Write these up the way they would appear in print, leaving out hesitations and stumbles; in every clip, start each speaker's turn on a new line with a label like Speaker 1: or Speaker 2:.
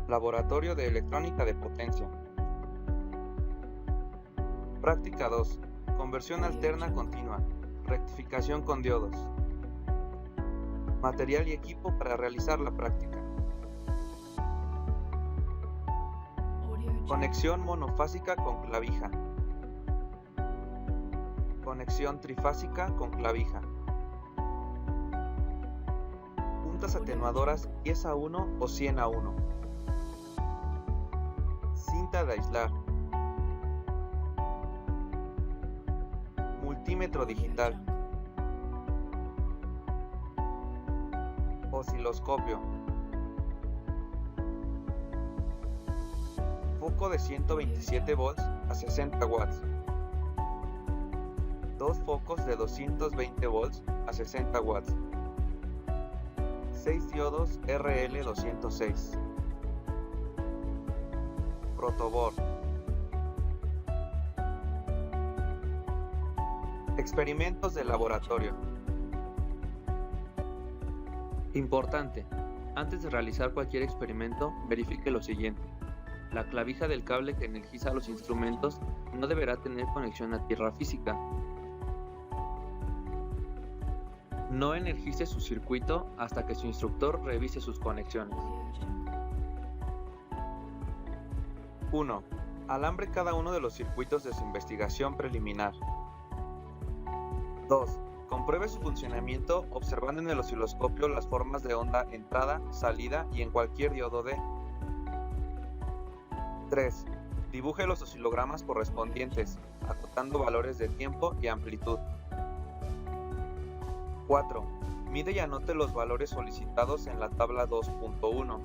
Speaker 1: Laboratorio de Electrónica de Potencia. Práctica 2. Conversión alterna continua. Rectificación con diodos. Material y equipo para realizar la práctica. Conexión monofásica con clavija. Conexión trifásica con clavija. Puntas atenuadoras 10:1 o 100:1. Cinta de aislar. Multímetro digital. Osciloscopio. Foco de 127 volts a 60 watts. Dos focos de 220 volts a 60 watts. 6 diodos RL206. Protoboard. Experimentos de laboratorio. Importante. Antes de realizar cualquier experimento, verifique lo siguiente. La clavija del cable que energiza los instrumentos no deberá tener conexión a tierra física. No energice su circuito hasta que su instructor revise sus conexiones. 1. Alambre cada uno de los circuitos de su investigación preliminar. 2. Compruebe su funcionamiento observando en el osciloscopio las formas de onda entrada, salida y en cualquier diodo D. 3. Dibuje los oscilogramas correspondientes, acotando valores de tiempo y amplitud. 4. Mide y anote los valores solicitados en la tabla 2.1.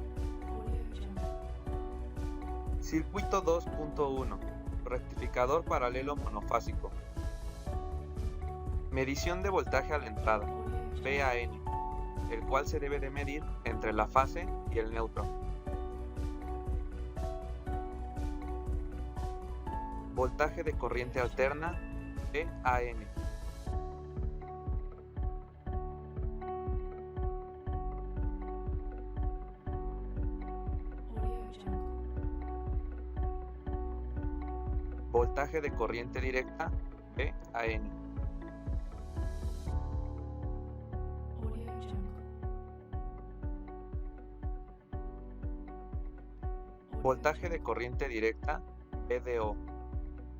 Speaker 1: Circuito 2.1. Rectificador paralelo monofásico. Medición de voltaje a la entrada, VAN, el cual se debe de medir entre la fase y el neutro. Voltaje de corriente alterna, VAN. Voltaje de corriente directa, VAN. Voltaje de corriente directa, VDO.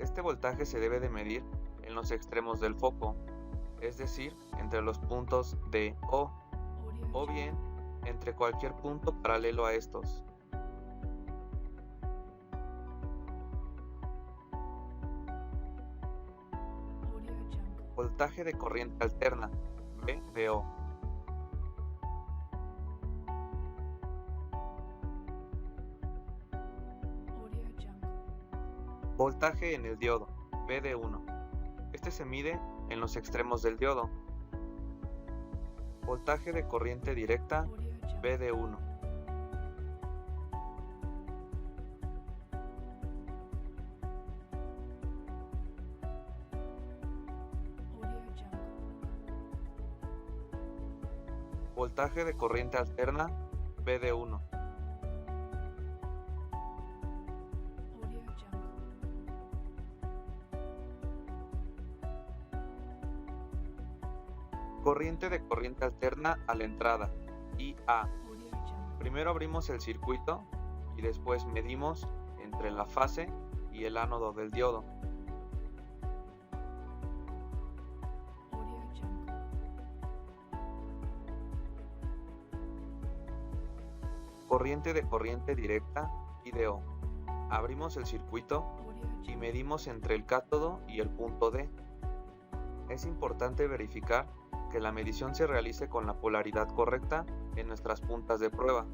Speaker 1: Este voltaje se debe de medir en los extremos del foco, es decir, entre los puntos D, o bien entre cualquier punto paralelo a estos. Voltaje de corriente alterna, VDO. Voltaje en el diodo, VD1. Este se mide en los extremos del diodo. Voltaje de corriente directa, VD1. Voltaje de corriente alterna, VD1. Corriente de corriente alterna a la entrada, IA. Primero abrimos el circuito y después medimos entre la fase y el ánodo del diodo. Corriente de corriente directa, IDO. Abrimos el circuito y medimos entre el cátodo y el punto D. Es importante verificar que la medición se realice con la polaridad correcta en nuestras puntas de prueba.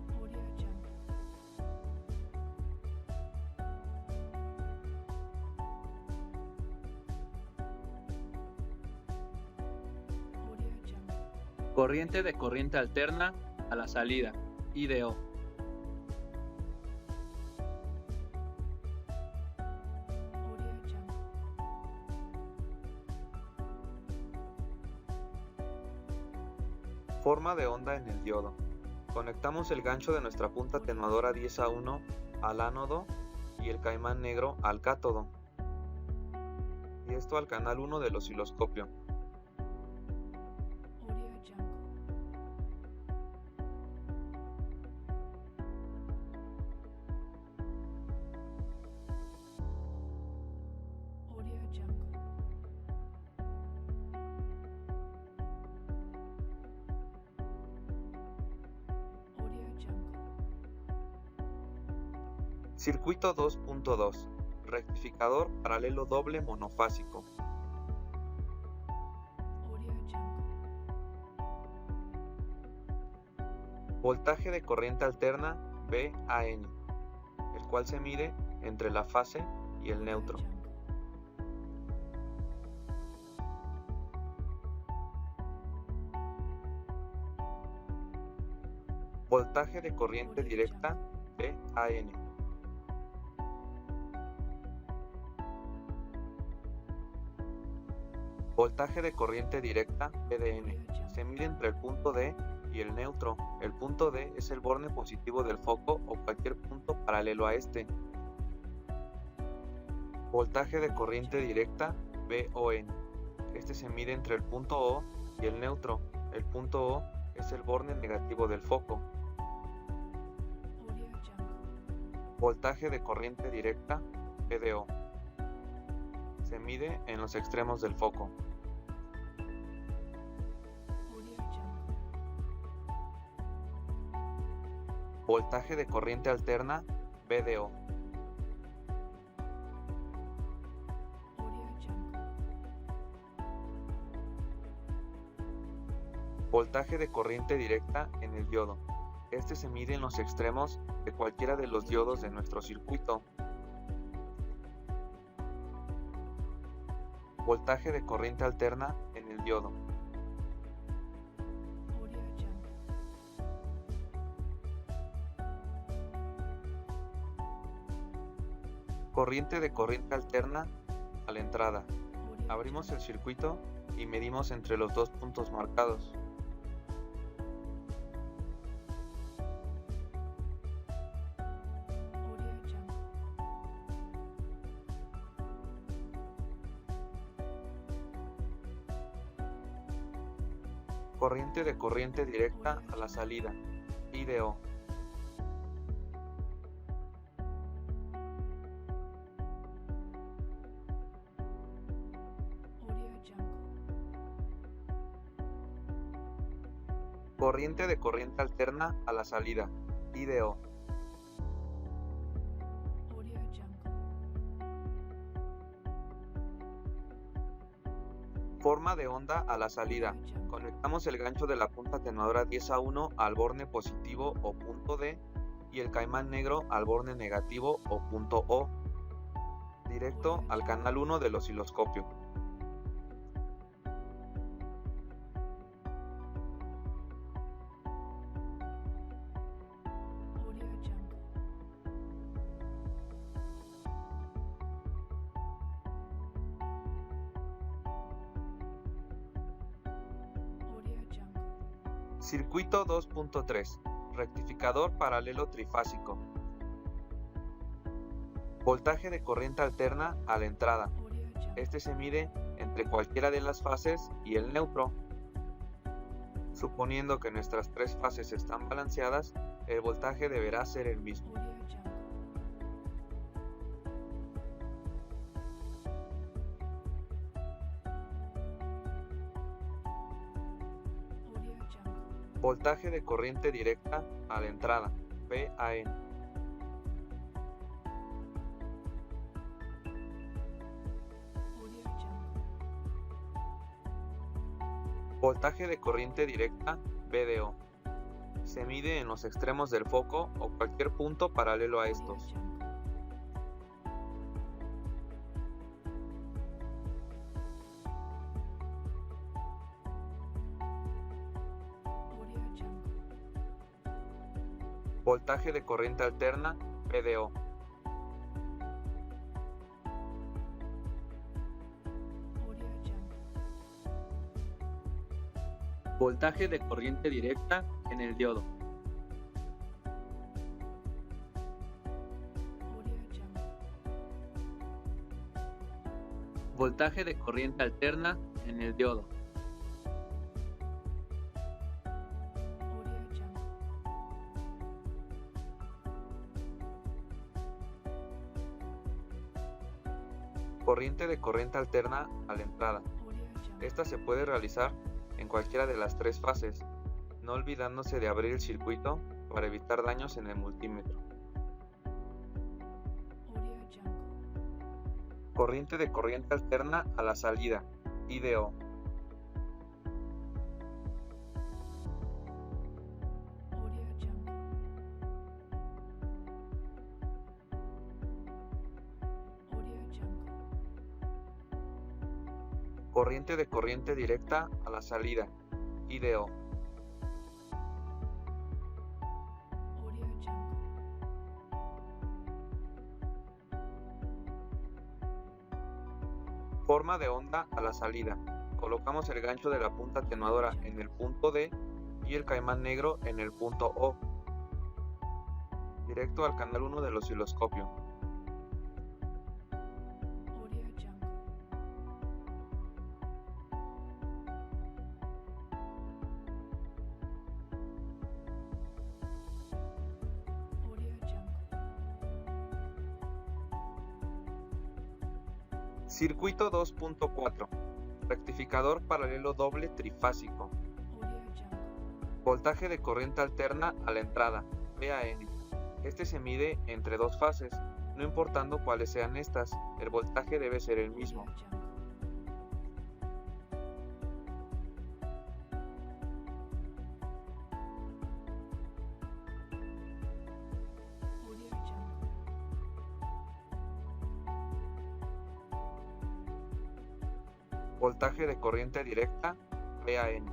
Speaker 1: Corriente de corriente alterna a la salida, IDO. Forma de onda en el diodo. Conectamos el gancho de nuestra punta atenuadora 10A1 al ánodo y el caimán negro al cátodo, y esto al canal 1 del osciloscopio. Circuito 2.2. Rectificador paralelo doble monofásico. Voltaje de corriente alterna VAN, el cual se mide entre la fase y el neutro. Voltaje de corriente directa VAN. Voltaje de corriente directa VDN. Se mide entre el punto D y el neutro. El punto D es el borne positivo del foco o cualquier punto paralelo a este. Voltaje de corriente directa VON. Este se mide entre el punto O y el neutro. El punto O es el borne negativo del foco. Voltaje de corriente directa VDO. Se mide en los extremos del foco. Voltaje de corriente alterna VDO. Voltaje de corriente directa en el diodo. Este se mide en los extremos de cualquiera de los diodos de nuestro circuito. Voltaje de corriente alterna en el diodo. Corriente de corriente alterna a la entrada. Abrimos el circuito y medimos entre los dos puntos marcados. Corriente de corriente directa a la salida, IDO. Corriente de corriente alterna a la salida, IDO. Forma de onda a la salida. Conectamos el gancho de la punta atenuadora 10A1 al borne positivo o punto D y el caimán negro al borne negativo o punto O, directo al canal 1 del osciloscopio. Circuito 2.3. Rectificador paralelo trifásico. Voltaje de corriente alterna a la entrada. Este se mide entre cualquiera de las fases y el neutro. Suponiendo que nuestras tres fases están balanceadas, el voltaje deberá ser el mismo. Voltaje de corriente directa a la entrada, VAN. Voltaje de corriente directa, VDO. Se mide en los extremos del foco o cualquier punto paralelo a estos. Voltaje de corriente alterna, VDO. Voltaje de corriente directa en el diodo. Voltaje de corriente alterna en el diodo. Corriente de corriente alterna a la entrada. Esta se puede realizar en cualquiera de las tres fases, no olvidándose de abrir el circuito para evitar daños en el multímetro. Corriente de corriente alterna a la salida, IDO. Corriente de corriente directa a la salida, IDO. Forma de onda a la salida. Colocamos el gancho de la punta atenuadora en el punto D y el caimán negro en el punto O, directo al canal 1 del osciloscopio. Circuito 2.4. Rectificador paralelo doble trifásico. Voltaje de corriente alterna a la entrada, VAN. Este se mide entre dos fases, no importando cuáles sean estas, el voltaje debe ser el mismo. Voltaje de corriente directa, VAN.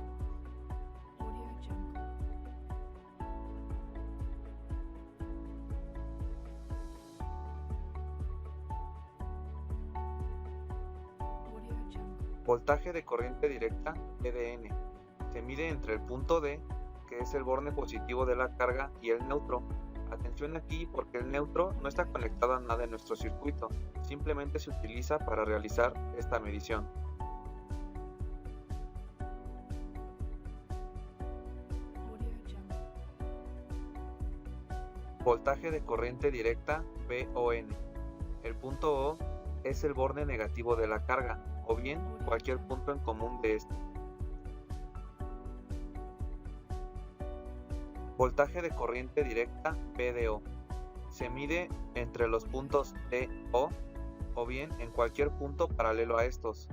Speaker 1: Voltaje de corriente directa, VDN. Se mide entre el punto D, que es el borne positivo de la carga, y el neutro. Atención aquí porque el neutro no está conectado a nada en nuestro circuito, simplemente se utiliza para realizar esta medición. Voltaje de corriente directa, VON. El punto O es el borne negativo de la carga, o bien cualquier punto en común de este. Voltaje de corriente directa, VDO. Se mide entre los puntos D, o bien en cualquier punto paralelo a estos.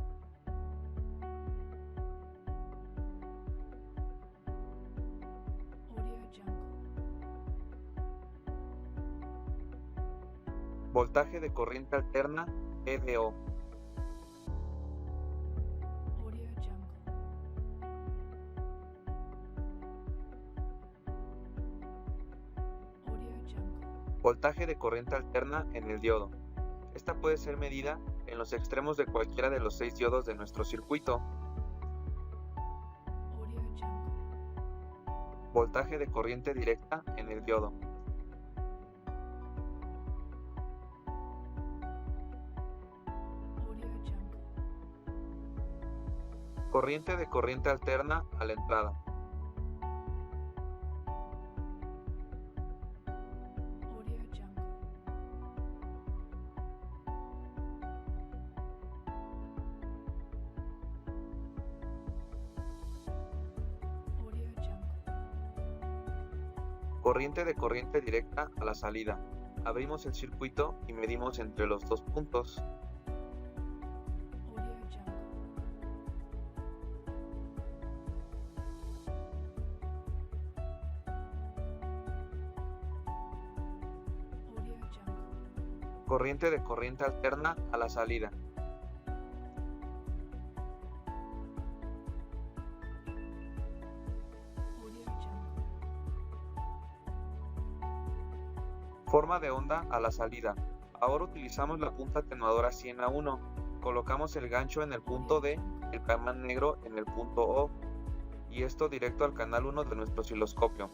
Speaker 1: Voltaje de corriente alterna, EDO. Voltaje de corriente alterna en el diodo. Esta puede ser medida en los extremos de cualquiera de los 6 diodos de nuestro circuito. Voltaje de corriente directa en el diodo. Corriente de corriente alterna a la entrada. Corriente de corriente directa a la salida. Abrimos el circuito y medimos entre los dos puntos. Corriente de corriente alterna a la salida. Forma de onda a la salida. Ahora utilizamos la punta atenuadora 100 a 1. Colocamos el gancho en el punto D, el caimán negro en el punto O, y esto directo al canal 1 de nuestro osciloscopio.